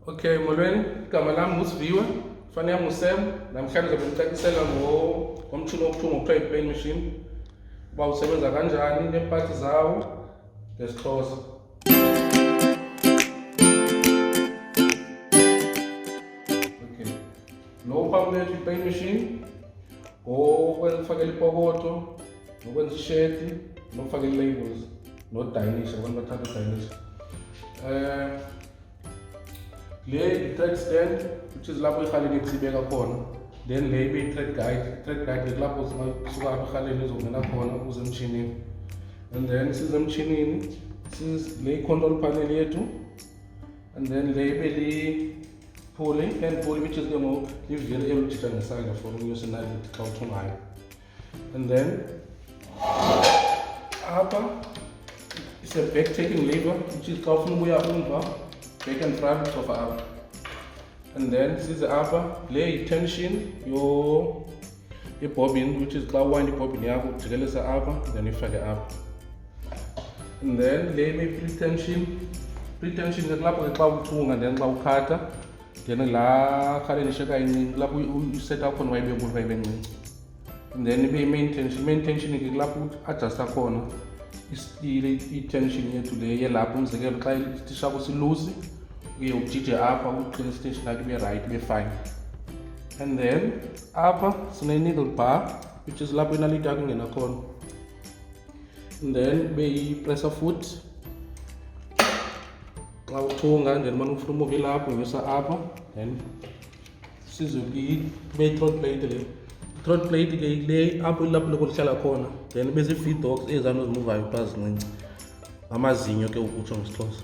Okay, molweni, igama lam nguSiviwe, ifani yam nguSam. Namhlanje ndizobe ndicacisela ngomtshini wokuthunga okuthiwa yi-plain machine, uba usebenza kanjani, neepati zawo ngesiXhosa. Okay, lo uphambi wethu yi-plain machine ngokufakela ipokotho, nokwenza ishedi, nokufakela i-labels, nodayinisha, abantu bathanda udayinisha. Le yi-track stand, which is lapho irhaleni sibeka khona. Then le ibe yi-track guide. I-track guide kulapho sisuka apha irhaleni izongena khona ukuze emshinini. And then size emshinini, le yi-control panel yethu. And then le ibe li-pulley, hand pulley, which is ke ngoku livili elujija ngesandla for unyusa inaliti xa uthungayo. And then apha it's a back taking lever, which is xa ufuna ubuya umva, back and front of up. And then size apha le yi-tension ye-bobbin, which is xa uwind i-bobbin yakho ujikelisa apha then ifake apha. And then le ibe pre-tension ke kulapho ke xa uthunga then xa ukhatha then laa rhaleni isheka incinci kulapho uyiseta khona wayibe nkulu wayibe ncinci. And then ibe yi-main tension ke kulapho uadjusta khona i-tension yethu le yelapha. Umzekelo xa isitishi sakho silusi uye ujije apha uqine isitishi lakho ibe right, ibe fine. And then apha sine-needle bar, which is lapho inaliti yakho ingena khona. And then ibe yi-presser foot xa uthunga, then uma ufuna umuva ilapho unyusa apha. Then ibe yi-throat plate le. I-throat plate ke le apho ilapho lokho lihlala khona. Then ibe zii-feed dogs ezanto ezimuvayo phaa zincinci, amazinyo ke ukutsho ngesiXhosa.